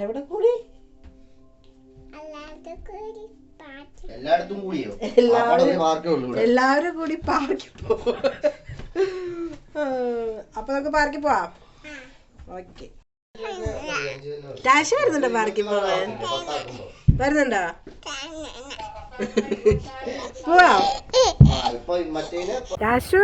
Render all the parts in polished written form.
എവിടെ കൂടി? എല്ലാവരും കൂടി പാർക്കിൽ പോകും. അപ്പൊ നമുക്ക് പാർക്കിൽ പോവാം. ഓക്കെ. ടാഷ് വരുന്നുണ്ടോ പാർക്കിൽ പോവാൻ? വരുന്നുണ്ടോ? പോവാം. ടാഷു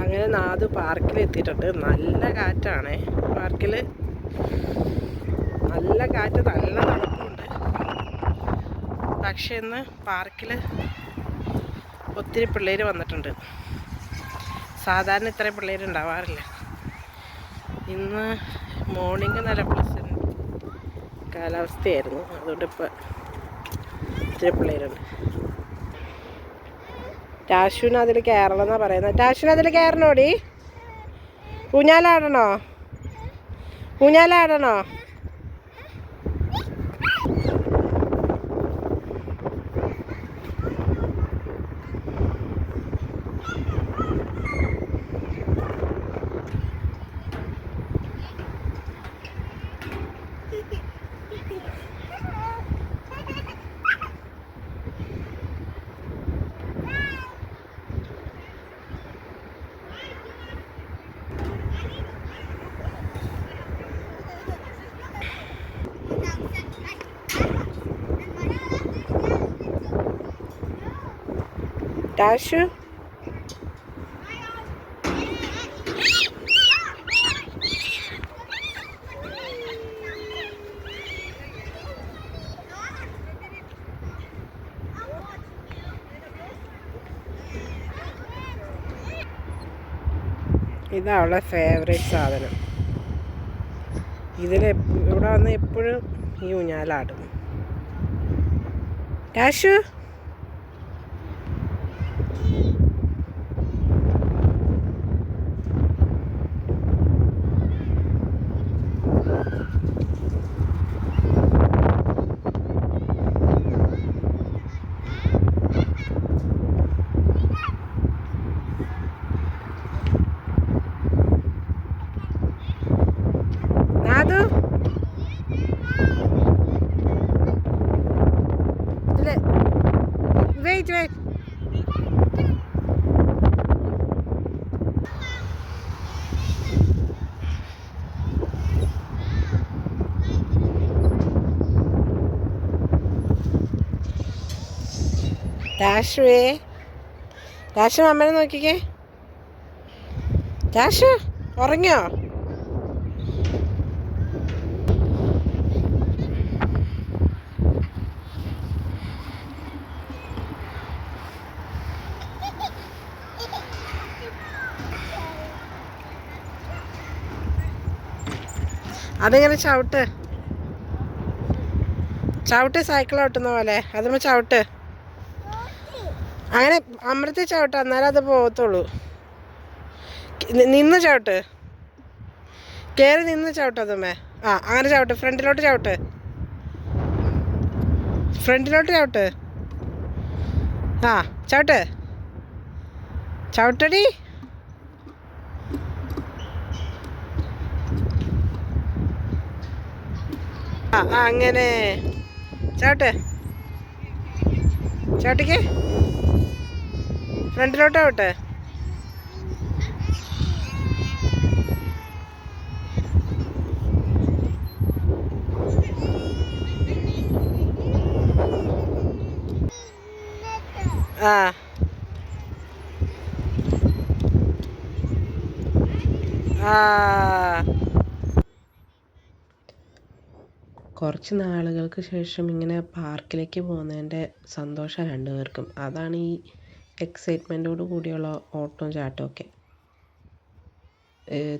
അങ്ങനെ നാദു പാർക്കിൽ എത്തിയിട്ടുണ്ട്. നല്ല കാറ്റാണ് പാർക്കിൽ. നല്ല കാറ്റ്, നല്ല തണുപ്പുണ്ട്. പക്ഷെ ഇന്ന് പാർക്കിൽ ഒത്തിരി പിള്ളേർ വന്നിട്ടുണ്ട്. സാധാരണ ഇത്രയും പിള്ളേർ ഉണ്ടാവാറില്ല. ഇന്ന് മോർണിംഗ് നല്ല പ്ലസന്റ് കാലാവസ്ഥയായിരുന്നു. അതുകൊണ്ട് ഇപ്പോൾ ഒത്തിരി പിള്ളേരുണ്ട്. ടാഷുവിന് അതിൽ കയറണം എന്നാണ് പറയുന്നത്. ടാഷുവിന് അതിൽ കയറണോടി? ഊഞ്ഞാലാടണോ? ഊഞ്ഞാലാടണോ? ടാഷു ഇതാ അവളുടെ ഫേവറേറ്റ് സാധനം. ഇവിടെ വന്ന് എപ്പോഴും ഈ ഊഞ്ഞാലാടും. ടാഷു Wait. ടാഷു അമ്മനെ നോക്കിക്കേ. ടാഷു ഉറങ്ങിയോ? അതിങ്ങനെ ചവിട്ട് സൈക്കിൾ ഓട്ടുന്ന പോലെ അതുമ്മ ചവിട്ട്. അങ്ങനെ അമൃത്തി ചവിട്ട്, എന്നാലും അത് പോകത്തുള്ളൂ. നിന്ന് ചവിട്ട്, കയറി നിന്ന് ചവിട്ട് അതുമ്മേ. അങ്ങനെ ചവിട്ട്, ഫ്രണ്ടിലോട്ട് ചവിട്ട്. ചവിട്ടടി. അങ്ങനെ ചവിട്ടിക്ക്, ഫ്രണ്ടിലോട്ട് ചവിട്ട്. കുറച്ച് നാളുകൾക്ക് ശേഷം ഇങ്ങനെ പാർക്കിലേക്ക് പോകുന്നതിൻ്റെ സന്തോഷം രണ്ടുപേർക്കും. അതാണ് ഈ എക്സൈറ്റ്മെൻറ്റോട് കൂടിയുള്ള ഓട്ടവും ചാട്ടവും ഒക്കെ.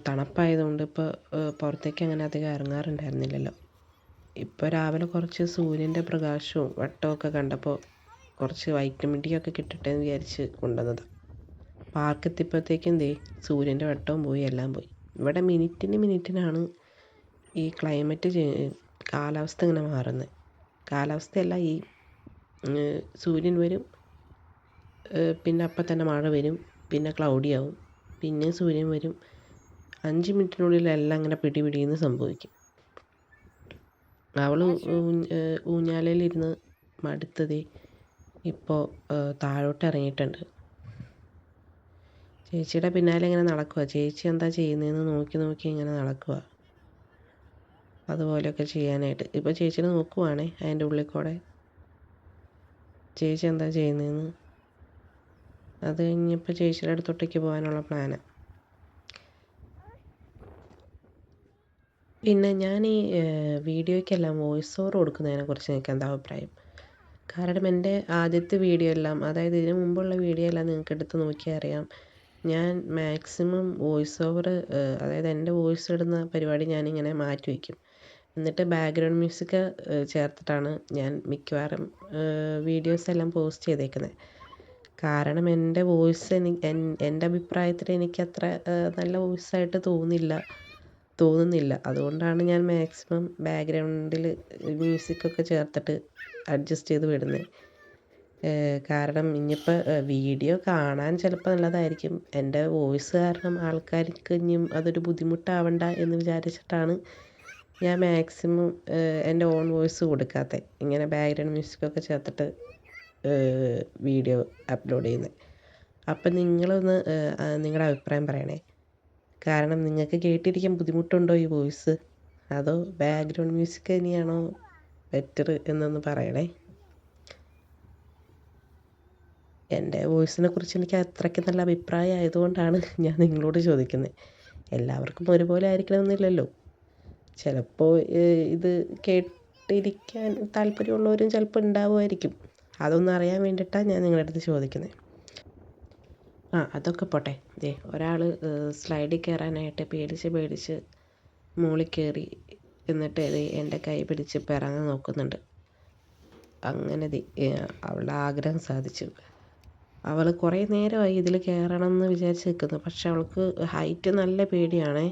തണുപ്പായതുകൊണ്ട് ഇപ്പോൾ പുറത്തേക്ക് അങ്ങനെ അധികം ഇറങ്ങാറുണ്ടായിരുന്നില്ലല്ലോ. ഇപ്പോൾ രാവിലെ കുറച്ച് സൂര്യൻ്റെ പ്രകാശവും വെട്ടമൊക്കെ കണ്ടപ്പോൾ കുറച്ച് വൈറ്റമിൻ ഡി ഒക്കെ കിട്ടട്ടെ എന്ന് വിചാരിച്ച് കൊണ്ടുവന്നതാണ്. പാർക്ക് എത്തിയപ്പോഴത്തേക്കും സൂര്യൻ്റെ വെട്ടവും പോയി, എല്ലാം പോയി. ഇവിടെ മിനിറ്റിനാണ് ഈ ക്ലൈമറ്റ് കാലാവസ്ഥ ഇങ്ങനെ മാറുന്നത്. കാലാവസ്ഥയല്ല, ഈ സൂര്യൻ വരും, പിന്നെ അപ്പം തന്നെ മഴ വരും, പിന്നെ ക്ലൗഡി ആവും, പിന്നെ സൂര്യൻ വരും. 5 മിനിറ്റിനുള്ളിൽ എല്ലാം ഇങ്ങനെ പിടിപിടിയെന്ന് സംഭവിക്കും. അവൾ ഊഞ്ഞാലയിലിരുന്ന് മടുത്തതേ ഇപ്പോൾ താഴോട്ട് ഇറങ്ങിയിട്ടുണ്ട്. ചേച്ചിയുടെ പിന്നാലെ ഇങ്ങനെ നടക്കുക. ചേച്ചി എന്താ ചെയ്യുന്നതെന്ന് നോക്കി നോക്കി ഇങ്ങനെ നടക്കുക. അതുപോലെയൊക്കെ ചെയ്യാനായിട്ട് ഇപ്പോൾ ചേച്ചിനെ നോക്കുവാണേ അതിൻ്റെ ഉള്ളിൽ കൂടെ ചേച്ചി എന്താ ചെയ്യുന്നതെന്ന്. അത് കഴിഞ്ഞപ്പോൾ ചേച്ചിയുടെ അടുത്തോട്ടേക്ക് പോകാനുള്ള പ്ലാനാണ്. പിന്നെ ഞാൻ ഈ വീഡിയോയ്ക്കെല്ലാം വോയിസ് ഓവർ കൊടുക്കുന്നതിനെ കുറിച്ച് എനിക്ക് എന്താ അഭിപ്രായം? കാരണം എൻ്റെ ആദ്യത്തെ വീഡിയോ എല്ലാം, അതായത് ഇതിനു മുമ്പുള്ള വീഡിയോ എല്ലാം നിങ്ങൾക്ക് എടുത്ത് നോക്കിയാൽ അറിയാം, ഞാൻ മാക്സിമം വോയിസ് ഓവർ, അതായത് എൻ്റെ വോയിസ് ഇടുന്ന പരിപാടി ഞാനിങ്ങനെ മാറ്റി വയ്ക്കും. എന്നിട്ട് ബാക്ക്ഗ്രൗണ്ട് മ്യൂസിക് ചേർത്തിട്ടാണ് ഞാൻ മിക്കവാറും വീഡിയോസ് എല്ലാം പോസ്റ്റ് ചെയ്തേക്കുന്നത്. കാരണം എൻ്റെ വോയിസ് എൻ്റെ അഭിപ്രായത്തിൽ എനിക്കത്ര നല്ല വോയിസായിട്ട് തോന്നുന്നില്ല. അതുകൊണ്ടാണ് ഞാൻ മാക്സിമം ബാക്ക്ഗ്രൗണ്ടിൽ മ്യൂസിക്കൊക്കെ ചേർത്തിട്ട് അഡ്ജസ്റ്റ് ചെയ്ത് വിടുന്നത്. കാരണം ഇനിയിപ്പോൾ വീഡിയോ കാണാൻ ചിലപ്പോൾ നല്ലതായിരിക്കും, എൻ്റെ വോയിസ് കാരണം ആൾക്കാർക്ക് ഇനിയും അതൊരു ബുദ്ധിമുട്ടാവണ്ട എന്ന് വിചാരിച്ചിട്ടാണ് ഞാൻ മാക്സിമം എൻ്റെ ഓൺ വോയിസ് കൊടുക്കാത്തത്. ഇങ്ങനെ ബാക്ക്ഗ്രൗണ്ട് മ്യൂസിക്കൊക്കെ ചേർത്തിട്ട് വീഡിയോ അപ്ലോഡ് ചെയ്യുന്നത്. അപ്പം നിങ്ങളൊന്ന് നിങ്ങളുടെ അഭിപ്രായം പറയണേ. കാരണം നിങ്ങൾക്ക് കേട്ടിരിക്കാൻ ബുദ്ധിമുട്ടുണ്ടോ ഈ വോയിസ്, അതോ ബാക്ക്ഗ്രൗണ്ട് മ്യൂസിക് തന്നെയാണോ ബെറ്റർ എന്നൊന്ന് പറയണേ. എൻ്റെ വോയിസിനെ കുറിച്ച് എനിക്ക് അത്രയ്ക്ക് നല്ല അഭിപ്രായം ആയതുകൊണ്ടാണ് ഞാൻ നിങ്ങളോട് ചോദിക്കുന്നത്. എല്ലാവർക്കും ഒരുപോലെ ആയിരിക്കണമെന്നില്ലല്ലോ. ചിലപ്പോൾ ഇത് കേട്ടിരിക്കാൻ താല്പര്യമുള്ളവരും ചിലപ്പോൾ ഉണ്ടാവുമായിരിക്കും. അതൊന്നും അറിയാൻ വേണ്ടിയിട്ടാണ് ഞാൻ നിങ്ങളുടെ അടുത്ത് ചോദിക്കുന്നത്. അതൊക്കെ പോട്ടെ. ഒരാൾ സ്ലൈഡിൽ കയറാനായിട്ട് പേടിച്ച് മുകളിൽ കയറി എന്നിട്ട് എൻ്റെ കൈ പിടിച്ച് പിറങ്ങാൻ നോക്കുന്നുണ്ട്. അങ്ങനെ അവളുടെ ആഗ്രഹം സാധിച്ചു. അവൾ കുറേ നേരമായി ഇതിൽ കയറണം എന്ന് വിചാരിച്ച് നിൽക്കുന്നു. പക്ഷെ അവൾക്ക് ഹൈറ്റ് നല്ല പേടിയാണേ.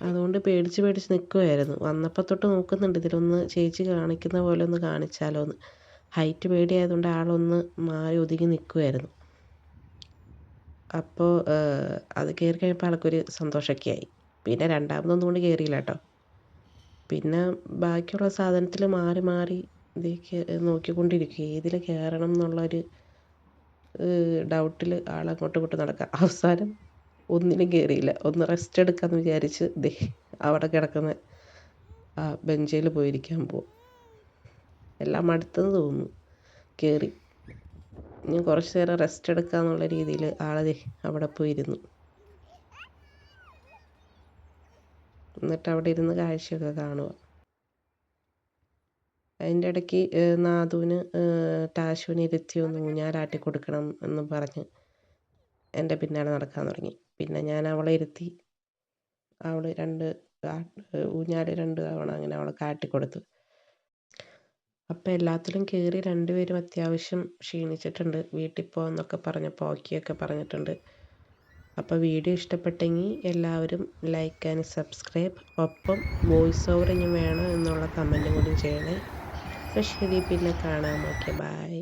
അതുകൊണ്ട് പേടിച്ച് നിൽക്കുമായിരുന്നു. വന്നപ്പോൾ തൊട്ട് നോക്കുന്നുണ്ട് ഇതിലൊന്ന് ചേച്ചി കാണിക്കുന്ന പോലെ ഒന്ന് കാണിച്ചാലോ എന്ന്. ഹൈറ്റ് പേടിയായതുകൊണ്ട് ആളൊന്ന് മാറി ഒതുങ്ങി നിൽക്കുമായിരുന്നു. അപ്പോൾ അത് കയറി കഴിഞ്ഞപ്പോൾ ആൾക്കൊരു സന്തോഷമൊക്കെ ആയി. പിന്നെ രണ്ടാമതൊന്നും കൊണ്ട് കയറിയില്ല കേട്ടോ. പിന്നെ ബാക്കിയുള്ള സാധനത്തിൽ മാറി ഇതൊക്കെ നോക്കിക്കൊണ്ടിരിക്കും, ഏതിൽ കയറണം എന്നുള്ളൊരു ഡൗട്ടിൽ ആളങ്ങോട്ടും ഇങ്ങോട്ടും നടക്കുക. അവസാനം ഒന്നിനും കയറിയില്ല. ഒന്ന് റെസ്റ്റ് എടുക്കാമെന്ന് വിചാരിച്ച് അവിടെ കിടക്കുന്ന ആ ബെഞ്ചിൽ പോയിരിക്കാൻ പോകും. എല്ലാം മടുത്തെന്ന് തോന്നുന്നു. കയറി ഞാൻ കുറച്ച് നേരം റെസ്റ്റ് എടുക്കാമെന്നുള്ള രീതിയിൽ ആളെ അവിടെ പോയിരുന്നു. എന്നിട്ട് അവിടെ ഇരുന്ന് കാഴ്ചയൊക്കെ കാണുക. അതിൻ്റെ ഇടയ്ക്ക് നാദുവിന് ടാശുവിനെ ഇരുത്തി ഒന്ന് ഊഞ്ഞാലാട്ടി കൊടുക്കണം എന്ന് പറഞ്ഞ് എൻ്റെ പിന്നാലെ നടക്കാൻ തുടങ്ങി. പിന്നെ ഞാൻ അവളെ ഇരുത്തി അവൾ ഊഞ്ഞാൽ 2 തവണ അങ്ങനെ അവളെ കാട്ടിക്കൊടുത്തു. അപ്പം എല്ലാത്തിലും കയറി രണ്ടുപേരും അത്യാവശ്യം ക്ഷീണിച്ചിട്ടുണ്ട്. വീട്ടിൽ പോകാമെന്നൊക്കെ പറഞ്ഞപ്പോൾ ഓക്കെയൊക്കെ പറഞ്ഞിട്ടുണ്ട്. അപ്പോൾ വീഡിയോ ഇഷ്ടപ്പെട്ടെങ്കിൽ എല്ലാവരും ലൈക്ക് ആൻഡ് സബ്സ്ക്രൈബ്, ഒപ്പം വോയിസ് ഓവർ ഇനി വേണോ എന്നുള്ള കമൻറ്റും കൂടി ചെയ്യണേ. അപ്പോൾ ശരി, പിന്നെ കാണാം. Okay, by.